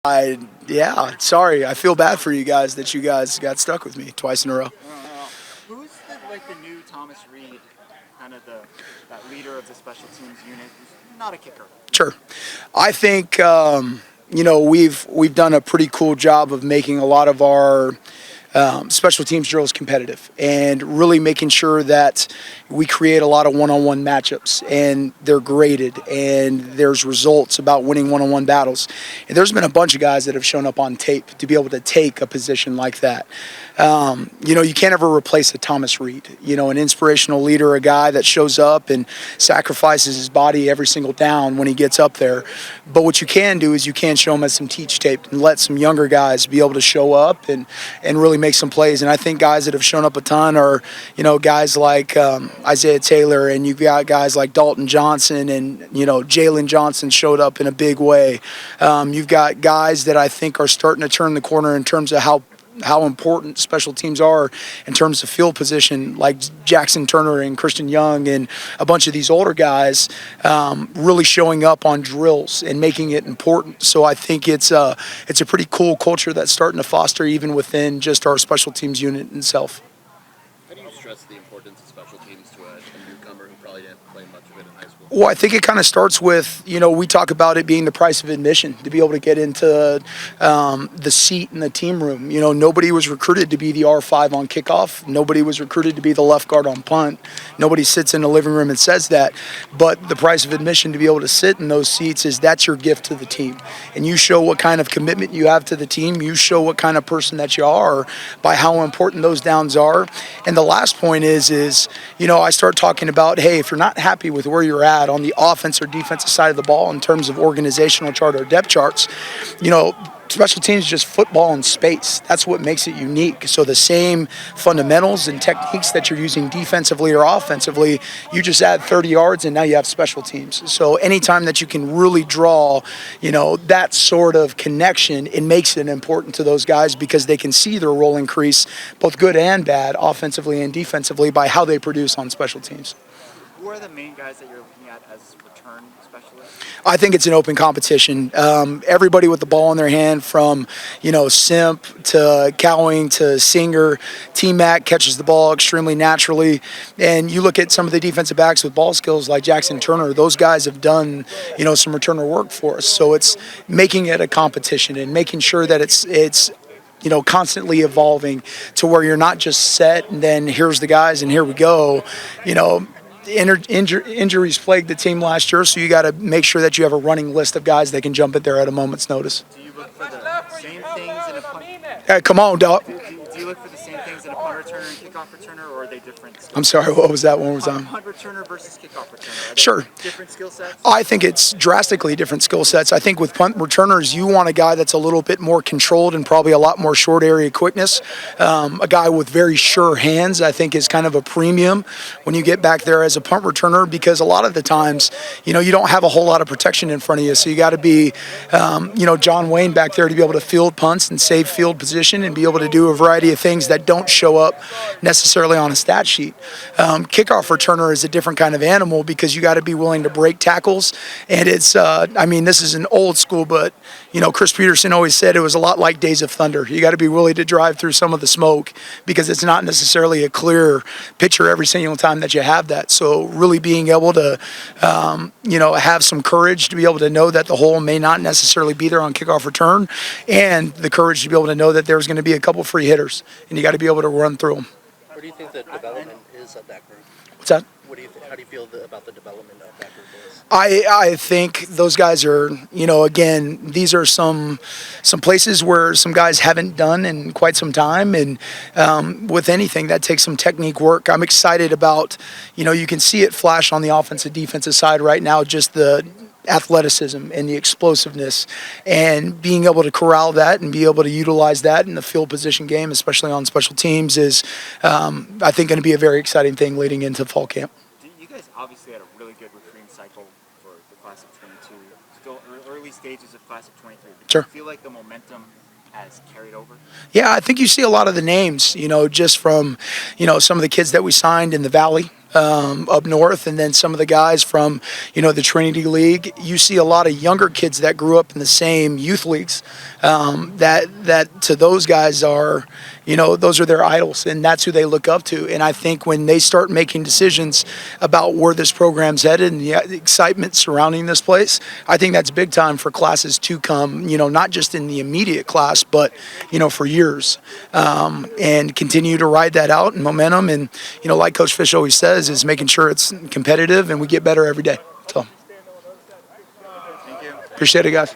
Yeah, sorry. I feel bad for you guys that you guys got stuck with me twice in a row. Who's the new Thomas Reed, kind of that leader of the special teams unit, who's not a kicker? Sure. I think we've done a pretty cool job of making a lot of our special teams drills competitive and really making sure that we create a lot of one-on-one matchups and they're graded and there's results about winning one-on-one battles. And there's been a bunch of guys that have shown up on tape to be able to take a position like that. You can't ever replace a Thomas Reed, an inspirational leader, a guy that shows up and sacrifices his body every single down when he gets up there. But what you can do is you can show him as some teach tape and let some younger guys be able to show up and really make some plays. And I think guys that have shown up a ton are, guys like Isaiah Taylor, and you've got guys like Dalton Johnson, and, Jalen Johnson showed up in a big way. You've got guys that I think are starting to turn the corner in terms of how important special teams are in terms of field position, like Jackson Turner and Christian Young and a bunch of these older guys really showing up on drills and making it important. So I think it's a pretty cool culture that's starting to foster even within just our special teams unit itself. How do you stress the importance of special teams to a newcomer who probably didn't play much of it in high school? Well, I think it kind of starts with, we talk about it being the price of admission to be able to get into the seat in the team room. Nobody was recruited to be the R5 on kickoff. Nobody was recruited to be the left guard on punt. Nobody sits in the living room and says that. But the price of admission to be able to sit in those seats that's your gift to the team. And you show what kind of commitment you have to the team. You show what kind of person that you are by how important those downs are. And the last point is I start talking about, hey, if you're not happy with where you're at on the offense or defensive side of the ball in terms of organizational chart or depth charts, special teams is just football in space. That's what makes it unique. So the same fundamentals and techniques that you're using defensively or offensively, you just add 30 yards and now you have special teams. So anytime that you can really draw, that sort of connection, it makes it important to those guys because they can see their role increase, both good and bad, offensively and defensively, by how they produce on special teams. Who are the main guys that you're looking at as return specialists? I think it's an open competition. Everybody with the ball in their hand, from Simp to Cowing to Singer, T-Mac catches the ball extremely naturally. And you look at some of the defensive backs with ball skills like Jackson Turner. Those guys have done some returner work for us. So it's making it a competition and making sure that it's constantly evolving to where you're not just set and then here's the guys and here we go. Injuries plagued the team last year, so you got to make sure that you have a running list of guys that can jump in there at a moment's notice. Do you look for the same things in a punt? Hey, come on, dog. Do you look for the same things in a punt returner and kickoff returner, or are they different? I'm sorry, what was that one more time? Punt returner versus kickoff returner. Are they Sure. different skill sets? I think it's drastically different skill sets. I think with punt returners, you want a guy that's a little bit more controlled and probably a lot more short area quickness. A guy with very sure hands, I think, is kind of a premium when you get back there as a punt returner, because a lot of the times, you don't have a whole lot of protection in front of you. So you got to be, John Wayne back there to be able to field punts and save field position and be able to do a variety of things that don't show up necessarily on a stat sheet. Kickoff returner is a different kind of animal because you got to be willing to break tackles. And it's, this is an old school, but, Chris Peterson always said it was a lot like Days of Thunder. You got to be willing to drive through some of the smoke because it's not necessarily a clear picture every single time that you have that. So really being able to, have some courage to be able to know that the hole may not necessarily be there on kickoff return, and the courage to be able to know that there's going to be a couple free hitters, and you got to be able to run through them. Where do you think the development is of that group? What's that? How do you feel about the development of that group is? I think those guys are, again, these are some places where some guys haven't done in quite some time. And with anything, that takes some technique work. I'm excited about, you can see it flash on the offensive defensive side right now, just the athleticism and the explosiveness, and being able to corral that and be able to utilize that in the field position game, especially on special teams, is, I think, going to be a very exciting thing leading into fall camp. You guys obviously had a really good recruiting cycle for the class of 22. Still early stages of class of 23. Sure. Do you feel like the momentum has carried over? Yeah, I think you see a lot of the names, just from, some of the kids that we signed in the Valley. up north, and then some of the guys from, the Trinity League. You see a lot of younger kids that grew up in the same youth leagues. That to those guys are, those are their idols, and that's who they look up to. And I think when they start making decisions about where this program's headed and the excitement surrounding this place, I think that's big time for classes to come. Not just in the immediate class, but for years, and continue to ride that out and momentum. And like Coach Fish always says, is making sure it's competitive and we get better every day. So, Thank you. Appreciate it, guys.